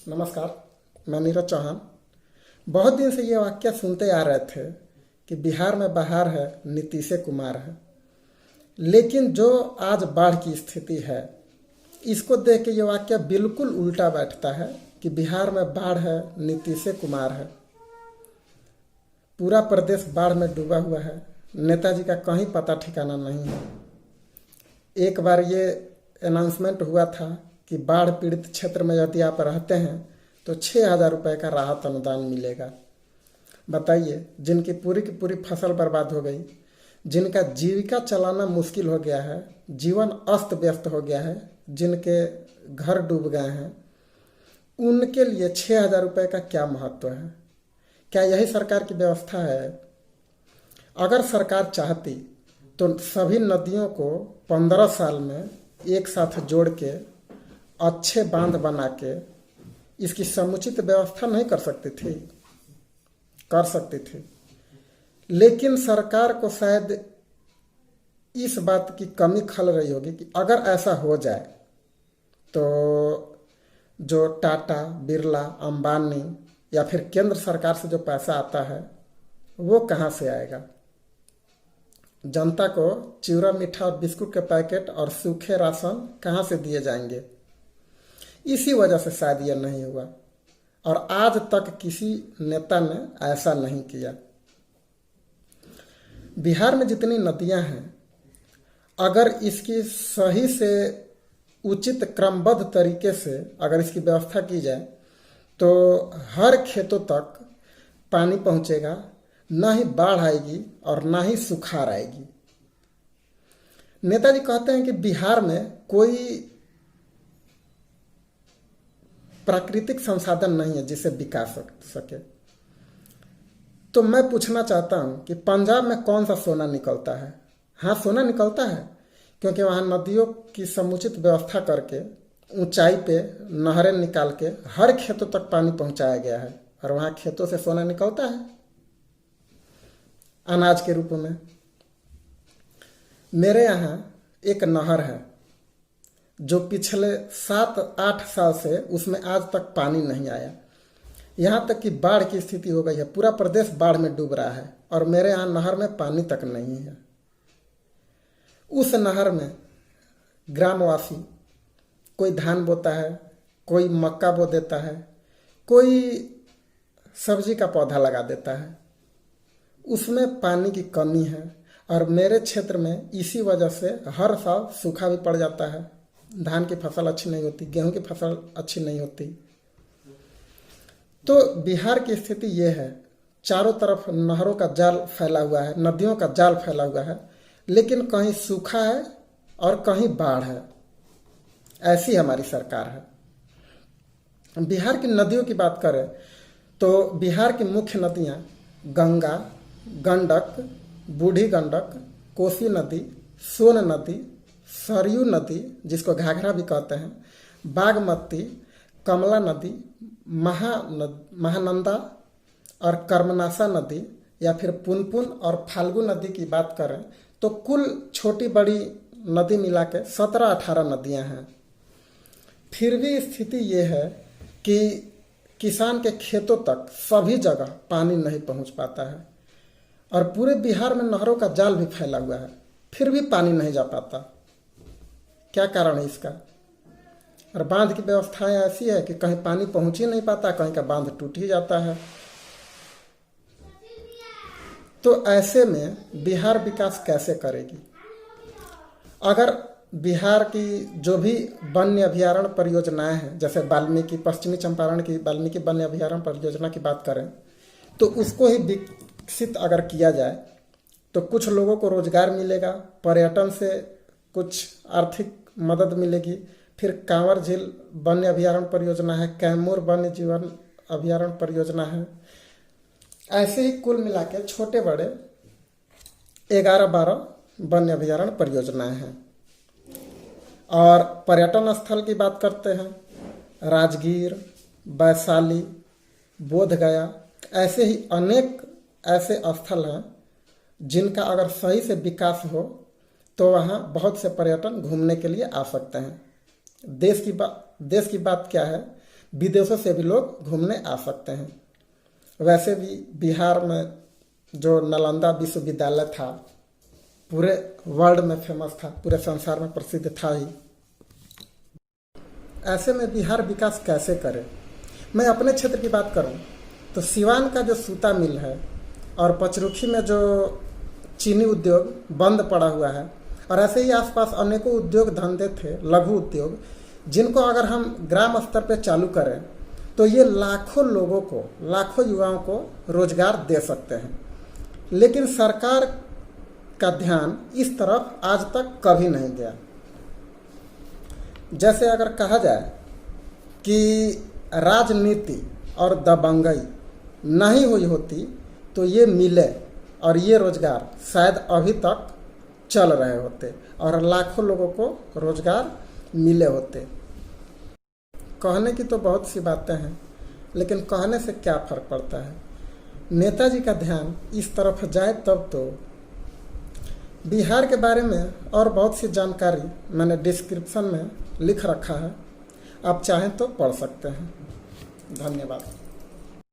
नमस्कार। मैं नीरज चौहान। बहुत दिन से ये वाक्य सुनते आ रहे थे कि बिहार में बहार है, नीतीश कुमार है। लेकिन जो आज बाढ़ की स्थिति है, इसको देख के ये वाक्य बिल्कुल उल्टा बैठता है कि बिहार में बाढ़ है, नीतीश कुमार है। पूरा प्रदेश बाढ़ में डूबा हुआ है। नेताजी का कहीं पता ठिकाना नहीं है। एक बार ये अनाउंसमेंट हुआ था कि बाढ़ पीड़ित क्षेत्र में यदि आप रहते हैं तो 6,000 रुपये का राहत अनुदान मिलेगा। बताइए, जिनकी पूरी की पूरी फसल बर्बाद हो गई, जिनका जीविका चलाना मुश्किल हो गया है, जीवन अस्त व्यस्त हो गया है, जिनके घर डूब गए हैं, उनके लिए 6,000 रुपये का क्या महत्व है? क्या यही सरकार की व्यवस्था है? अगर सरकार चाहती तो सभी नदियों को 15 साल में एक साथ जोड़ के अच्छे बांध बना के इसकी समुचित व्यवस्था नहीं कर सकती थी? कर सकती थी। लेकिन सरकार को शायद इस बात की कमी खल रही होगी कि अगर ऐसा हो जाए तो जो टाटा, बिरला, अंबानी या फिर केंद्र सरकार से जो पैसा आता है वो कहाँ से आएगा? जनता को चिवड़ा, मीठा और बिस्कुट के पैकेट और सूखे राशन कहाँ से दिए जाएंगे? इसी वजह से शायद यह नहीं हुआ और आज तक किसी नेता ने ऐसा नहीं किया। बिहार में जितनी नदियां हैं, अगर इसकी सही से उचित क्रमबद्ध तरीके से अगर इसकी व्यवस्था की जाए तो हर खेतों तक पानी पहुंचेगा, ना ही बाढ़ आएगी और ना ही सुखाड़ आएगी। नेताजी कहते हैं कि बिहार में कोई प्राकृतिक संसाधन नहीं है जिसे बिका सके। तो मैं पूछना चाहता हूं कि पंजाब में कौन सा सोना निकलता है? हाँ, सोना निकलता है, क्योंकि वहां नदियों की समुचित व्यवस्था करके ऊंचाई पे नहरें निकाल के हर खेतों तक पानी पहुंचाया गया है और वहां खेतों से सोना निकलता है अनाज के रूप में। मेरे यहाँ एक नहर है जो पिछले 7-8 साल से उसमें आज तक पानी नहीं आया। यहाँ तक कि बाढ़ की स्थिति हो गई है, पूरा प्रदेश बाढ़ में डूब रहा है और मेरे यहाँ नहर में पानी तक नहीं है। उस नहर में ग्रामवासी कोई धान बोता है, कोई मक्का बो देता है, कोई सब्जी का पौधा लगा देता है। उसमें पानी की कमी है और मेरे क्षेत्र में इसी वजह से हर साल सूखा भी पड़ जाता है। धान की फसल अच्छी नहीं होती, गेहूं की फसल अच्छी नहीं होती। तो बिहार की स्थिति ये है, चारों तरफ नहरों का जाल फैला हुआ है, नदियों का जाल फैला हुआ है, लेकिन कहीं सूखा है और कहीं बाढ़ है। ऐसी हमारी सरकार है। बिहार की नदियों की बात करें तो बिहार की मुख्य नदियां गंगा, गंडक, बूढ़ी गंडक, कोसी नदी, सोन नदी, सरयू नदी जिसको घाघरा भी कहते हैं, बागमती, कमला नदी, महानंदा और कर्मनासा नदी या फिर पुनपुन और फाल्गु नदी की बात करें तो कुल छोटी बड़ी नदी मिला के 17-18 नदियां हैं। फिर भी स्थिति ये है कि किसान के खेतों तक सभी जगह पानी नहीं पहुंच पाता है और पूरे बिहार में नहरों का जाल भी फैला हुआ है, फिर भी पानी नहीं जा पाता। क्या कारण है इसका? और बांध की व्यवस्थाएं ऐसी है कि कहीं पानी पहुंच ही नहीं पाता, कहीं का बांध टूट ही जाता है। तो ऐसे में बिहार विकास कैसे करेगी? अगर बिहार की जो भी वन्य अभयारण्य परियोजनाएं हैं, जैसे वाल्मीकि, पश्चिमी चंपारण की वाल्मीकि वन्य अभयारण्य परियोजना की बात करें तो उसको ही विकसित अगर किया जाए तो कुछ लोगों को रोजगार मिलेगा, पर्यटन से कुछ आर्थिक मदद मिलेगी। फिर कांवर झील वन्य अभयारण्य परियोजना है, कैमूर वन्य जीवन अभयारण्य परियोजना है। ऐसे ही कुल मिला के छोटे बड़े 11-12 वन्य अभयारण्य परियोजनाएं हैं। और पर्यटन स्थल की बात करते हैं, राजगीर, वैशाली, बोधगया, ऐसे ही अनेक ऐसे स्थल हैं जिनका अगर सही से विकास हो तो वहाँ बहुत से पर्यटन घूमने के लिए आ सकते हैं। देश की बात क्या है, विदेशों से भी लोग घूमने आ सकते हैं। वैसे भी बिहार में जो नालंदा विश्वविद्यालय था पूरे वर्ल्ड में फेमस था, पूरे संसार में प्रसिद्ध था ही। ऐसे में बिहार विकास कैसे करे? मैं अपने क्षेत्र की बात करूं तो सिवान का जो सूता मिल है और पचरुखी में जो चीनी उद्योग बंद पड़ा हुआ है, और ऐसे ही आसपास अनेकों उद्योग धंधे थे, लघु उद्योग, जिनको अगर हम ग्राम स्तर पर चालू करें तो ये लाखों लोगों को, लाखों युवाओं को रोजगार दे सकते हैं। लेकिन सरकार का ध्यान इस तरफ आज तक कभी नहीं गया। जैसे अगर कहा जाए कि राजनीति और दबंगई नहीं हुई होती तो ये मिले और ये रोजगार शायद अभी तक चल रहे होते और लाखों लोगों को रोजगार मिले होते। कहने की तो बहुत सी बातें हैं, लेकिन कहने से क्या फर्क पड़ता है। नेताजी का ध्यान इस तरफ जाए तब तो। बिहार के बारे में और बहुत सी जानकारी मैंने डिस्क्रिप्शन में लिख रखा है, आप चाहें तो पढ़ सकते हैं। धन्यवाद।